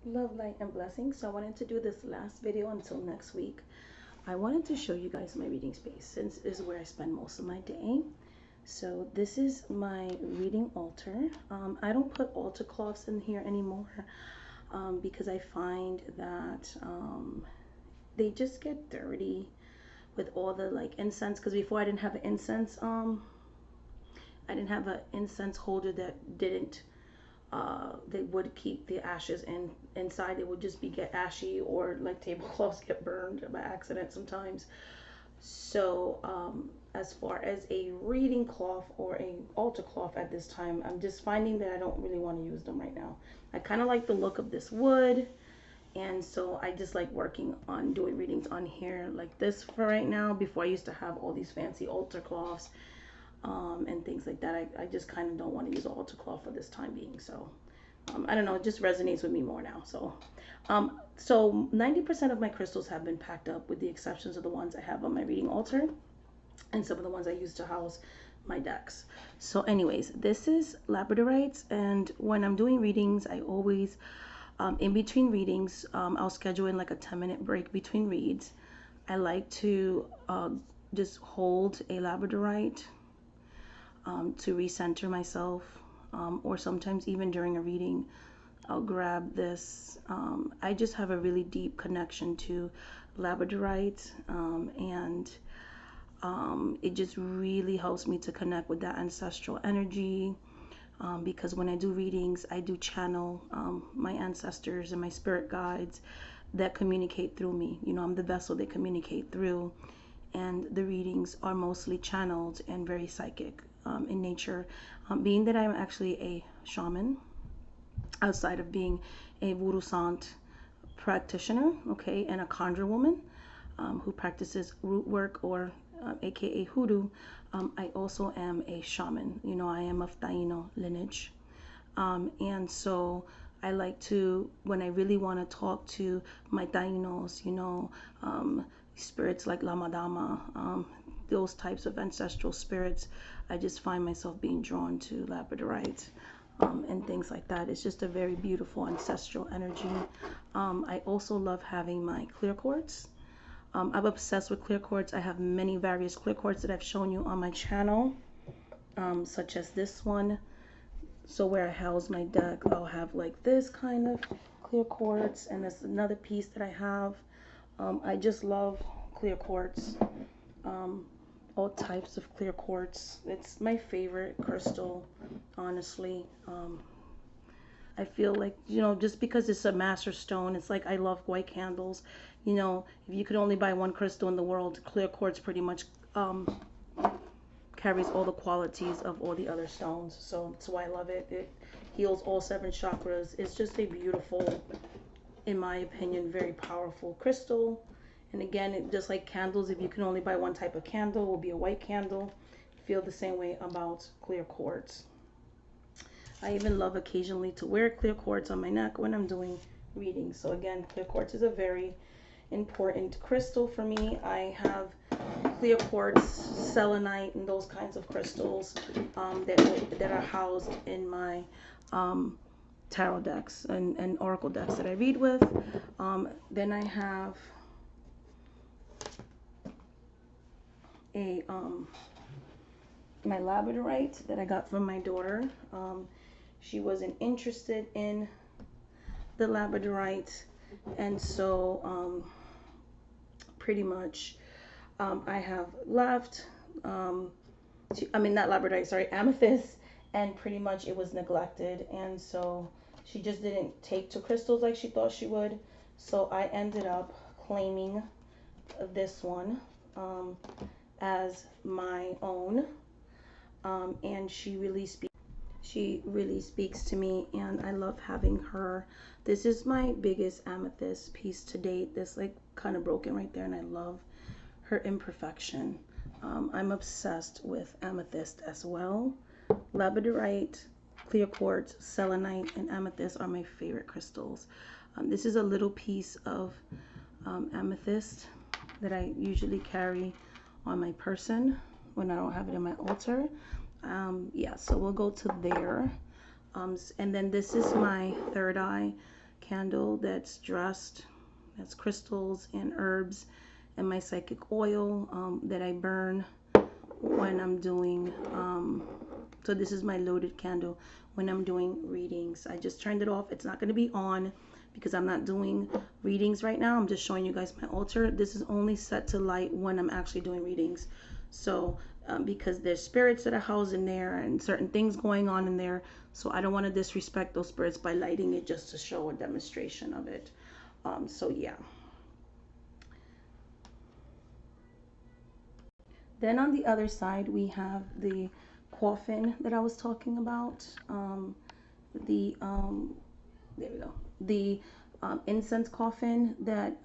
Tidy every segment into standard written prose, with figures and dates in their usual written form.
Love, light, and blessings. So I wanted to do this last video until next week. I wanted to show you guys my reading space since this is where I spend most of my day. So this is my reading altar. I don't put altar cloths in here anymore because I find that they just get dirty with all the like incense. Because before I didn't have an incense, I didn't have an incense holder that didn't they would keep the ashes inside. It would just be get ashy, or like tablecloths get burned by accident sometimes. So as far as a reading cloth or a altar cloth at this time, I'm just finding that I don't really want to use them right now. I kind of like the look of this wood, and so I just like working on doing readings on here like this for right now. Before I used to have all these fancy altar cloths and things like that. I just kind of don't want to use an altar cloth for this time being. So I don't know, it just resonates with me more now. So 90% of my crystals have been packed up, with the exceptions of the ones I have on my reading altar and some of the ones I use to house my decks. So anyways, this is labradorites, and when I'm doing readings, I always in between readings, I'll schedule in like a 10-minute break between reads. I like to just hold a labradorite to recenter myself, or sometimes even during a reading, I'll grab this. I just have a really deep connection to labradorite, and it just really helps me to connect with that ancestral energy. Because when I do readings, I do channel my ancestors and my spirit guides that communicate through me. You know, I'm the vessel they communicate through, and the readings are mostly channeled and very psychic in nature. Being that I'm actually a shaman, outside of being a voodoo sant practitioner, okay, and a conjure woman who practices root work, or aka hoodoo, I also am a shaman. You know, I am of Taino lineage. And so I like to, when I really want to talk to my Tainos, you know, spirits like La Madama, those types of ancestral spirits, I just find myself being drawn to labradorite and things like that. It's just a very beautiful ancestral energy. I also love having my clear quartz. I'm obsessed with clear quartz. I have many various clear quartz that I've shown you on my channel, such as this one. So where I house my deck, I'll have like this kind of clear quartz, and there's another piece that I have. I just love clear quartz, all types of clear quartz. It's my favorite crystal, honestly. I feel like, you know, just because it's a master stone, it's like I love white candles. You know, if you could only buy one crystal in the world, clear quartz pretty much carries all the qualities of all the other stones. So that's why I love it. It heals all 7 chakras. It's just a beautiful, in my opinion, very powerful crystal. And again, just like candles, if you can only buy one type of candle, it will be a white candle. Feel the same way about clear quartz. I even love occasionally to wear clear quartz on my neck when I'm doing readings. So again, clear quartz is a very important crystal for me. I have clear quartz, selenite, and those kinds of crystals that are housed in my tarot decks and oracle decks that I read with. Then I have a my labradorite that I got from my daughter. She wasn't interested in the labradorite, and so pretty much I have left, I mean not labradorite, sorry, amethyst, and pretty much it was neglected, and so she just didn't take to crystals like she thought she would. So I ended up claiming this one as my own, and she really speaks to me, and I love having her. This is my biggest amethyst piece to date. This like kind of broken right there, and I love her imperfection. I'm obsessed with amethyst as well. Labradorite, clear quartz, selenite, and amethyst are my favorite crystals. This is a little piece of amethyst that I usually carry on my person when I don't have it in my altar. Yeah, so we'll go to there. And then this is my third eye candle that's dressed. That's crystals and herbs, and my psychic oil that I burn when I'm doing, so this is my loaded candle when I'm doing readings. I just turned it off. It's not going to be on because I'm not doing readings right now. I'm just showing you guys my altar. This is only set to light when I'm actually doing readings. So because there's spirits that are housed in there and certain things going on in there, so I don't want to disrespect those spirits by lighting it just to show a demonstration of it. So yeah. Then on the other side we have the coffin that I was talking about. There we go. The incense coffin that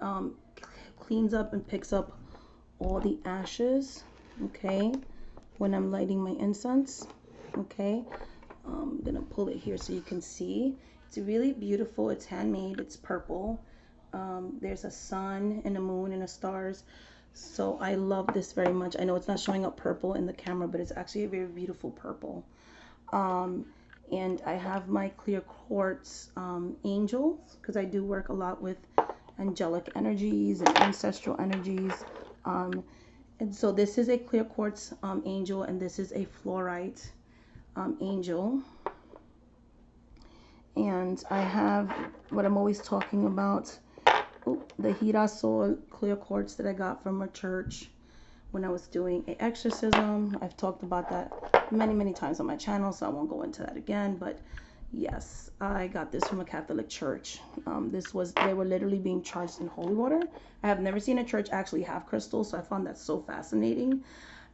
cleans up and picks up all the ashes, okay, when I'm lighting my incense, okay. I'm gonna pull it here so you can see. It's really beautiful. It's handmade. It's purple. There's a sun and a moon and a stars. So I love this very much. I know it's not showing up purple in the camera, but it's actually a very beautiful purple. And I have my clear quartz angels, because I do work a lot with angelic energies and ancestral energies. And so this is a clear quartz angel, and this is a fluorite angel. And I have what I'm always talking about, the Girasol clear quartz that I got from a church when I was doing an exorcism. I've talked about that many times on my channel, so I won't go into that again. But yes, I got this from a Catholic church. They were literally being charged in holy water. I have never seen a church actually have crystals, so I found that so fascinating.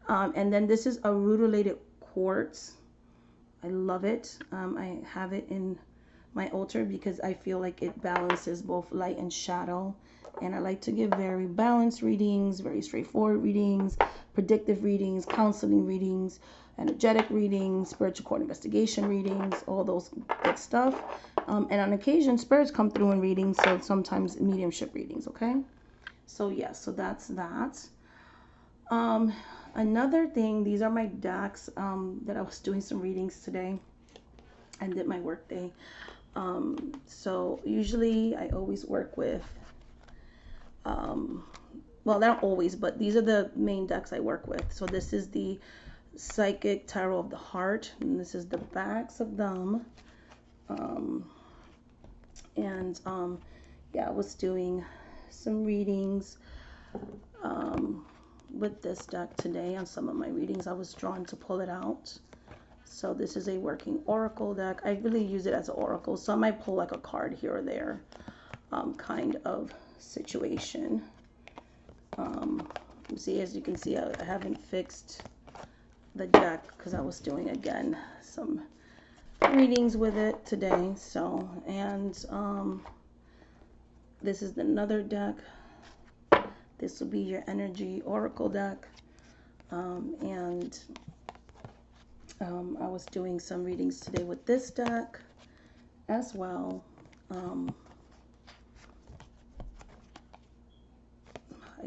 And then this is a rutilated quartz. I love it. I have it in my altar because I feel like it balances both light and shadow. And I like to give very balanced readings, very straightforward readings, predictive readings, counseling readings, energetic readings, spiritual court investigation readings, all those good stuff. And on occasion, spirits come through in readings, so sometimes mediumship readings, okay? So yeah, so that's that. Another thing, these are my decks that I was doing some readings today and did my work day. So usually I always work with, well, not always, but these are the main decks I work with. So this is the Psychic Tarot of the Heart, and this is the backs of them. Yeah, I was doing some readings with this deck today. On some of my readings I was drawn to pull it out. So this is a working oracle deck. I really use it as an oracle, so I might pull like a card here or there, kind of situation. See, as you can see, I haven't fixed the deck because I was doing, again, some readings with it today. So, and this is another deck. This will be your energy oracle deck. I was doing some readings today with this deck as well. I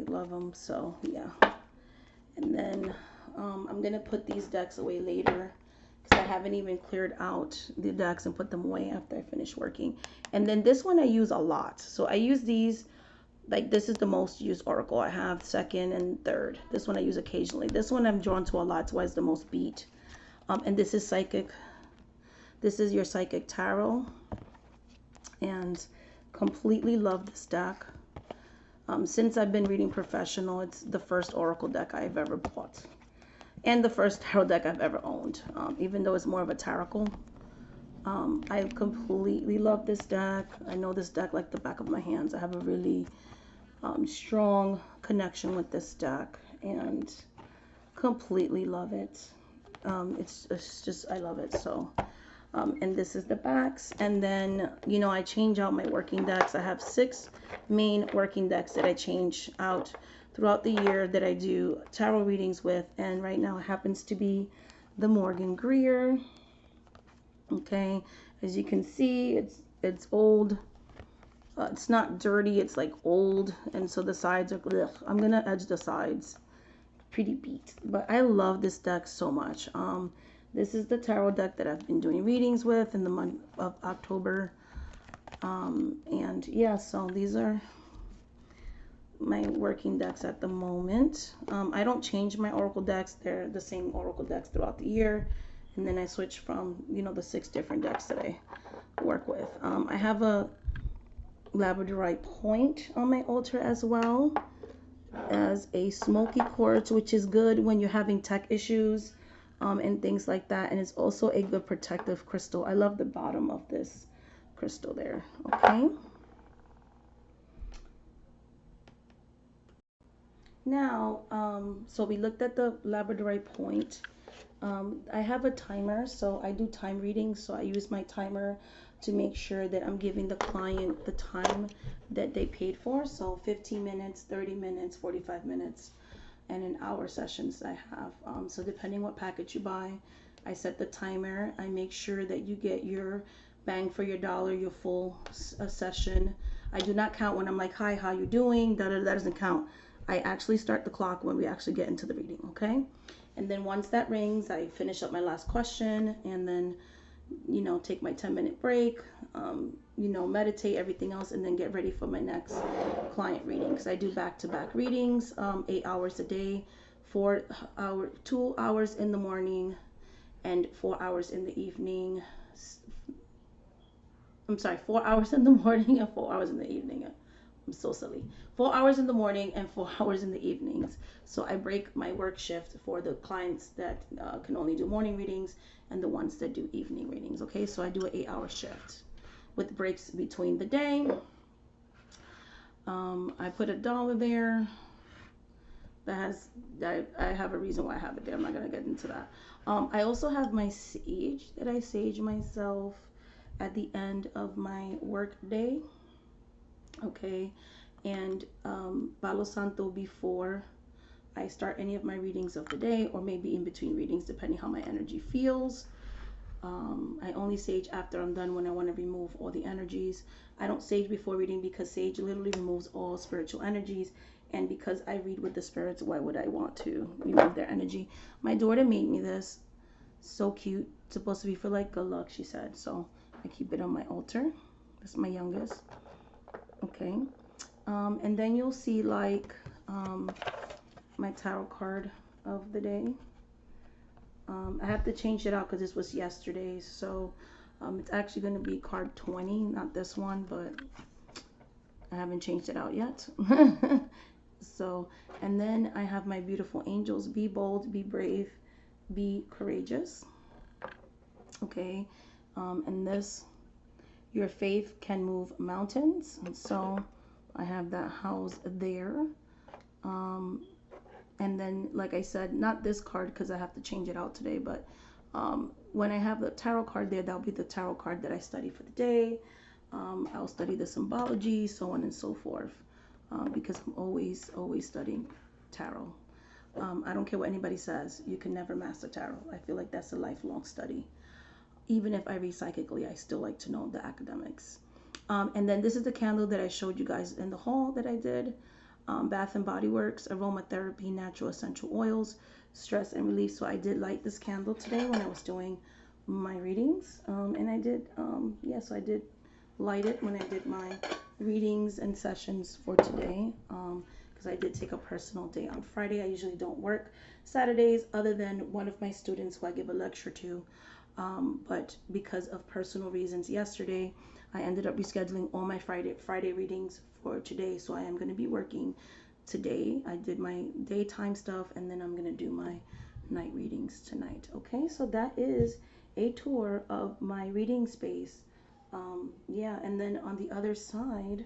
love them, so yeah. And then I'm gonna put these decks away later because I haven't even cleared out the decks and put them away after I finish working. And then this one I use a lot, so I use these. Like, this is the most used oracle I have, second and third. This one I use occasionally. This one I'm drawn to a lot, so it's the most beat. And this is psychic. This is your Psychic Tarot. And completely love this deck. Since I've been reading professional, it's the first oracle deck I've ever bought. And the first tarot deck I've ever owned. Even though it's more of a tarot. I completely love this deck. I know this deck like the back of my hands. I have a really strong connection with this deck and completely love it. It's just, I love it. So and this is the backs. And then, you know, I change out my working decks. I have 6 main working decks that I change out throughout the year that I do tarot readings with, and right now it happens to be the Morgan Greer. Okay, as you can see, it's old. It's not dirty, it's like old, and so the sides are, ugh. I'm gonna edge the sides. Pretty beat, but I love this deck so much. This is the tarot deck that I've been doing readings with in the month of October. And yeah, so these are my working decks at the moment. I don't change my oracle decks. They're the same oracle decks throughout the year. And then I switch from, the 6 different decks that I work with. I have a labradorite point on my altar as well as a smoky quartz, which is good when you're having tech issues and things like that. And it's also a good protective crystal. I love the bottom of this crystal there. Okay. Now, so we looked at the labradorite point. I have a timer, so I do time readings. So I use my timer to make sure that I'm giving the client the time that they paid for. So 15 minutes, 30 minutes, 45 minutes, and an hour sessions I have. So depending what package you buy, I set the timer. I make sure that you get your bang for your dollar, your full session. I do not count when I'm like, hi, how you doing? That doesn't count. I actually start the clock when we actually get into the reading, okay? And then once that rings, I finish up my last question and then, take my 10-minute break, meditate, everything else, and then get ready for my next client reading. Because I do back-to-back readings, 8 hours a day, 2 hours in the morning and 4 hours in the evening. I'm sorry, 4 hours in the morning and 4 hours in the evening. I'm so silly. 4 hours in the morning and 4 hours in the evenings. So I break my work shift for the clients that can only do morning readings and the ones that do evening readings. Okay, so I do an 8-hour shift with breaks between the day. I put a dollar there. I have a reason why I have it there. I'm not gonna get into that. I also have my sage that I sage myself at the end of my work day. Okay, and Palo Santo before I start any of my readings of the day, or maybe in between readings, depending how my energy feels. I only sage after I'm done when I want to remove all the energies. I don't sage before reading because sage literally removes all spiritual energies. And because I read with the spirits, why would I want to remove their energy? My daughter made me this. So cute. It's supposed to be for like good luck, she said. So I keep it on my altar. That's my youngest. Okay. And then you'll see like my tarot card of the day. I have to change it out because this was yesterday's, so it's actually going to be card 20, not this one, but I haven't changed it out yet. So, and then I have my beautiful angels. Be bold, be brave, be courageous. Okay, and this, your faith can move mountains. And so I have that housed there. And then, like I said, not this card because I have to change it out today, but when I have the tarot card there, that'll be the tarot card that I study for the day. I'll study the symbology, so on and so forth, because I'm always studying tarot. I don't care what anybody says. You can never master tarot. I feel like that's a lifelong study. Even if I read psychically, I still like to know the academics. And then this is the candle that I showed you guys in the haul that I did. Bath and Body Works, aromatherapy, natural essential oils, stress and relief. So I did light this candle today when I was doing my readings. And I did, so I did light it when I did my readings and sessions for today. Because I did take a personal day on Friday. I usually don't work Saturdays other than one of my students who I give a lecture to. But because of personal reasons yesterday, I ended up rescheduling all my Friday readings for today. So I am going to be working today. I did my daytime stuff and then I'm going to do my night readings tonight. Okay, so that is a tour of my reading space. And then on the other side,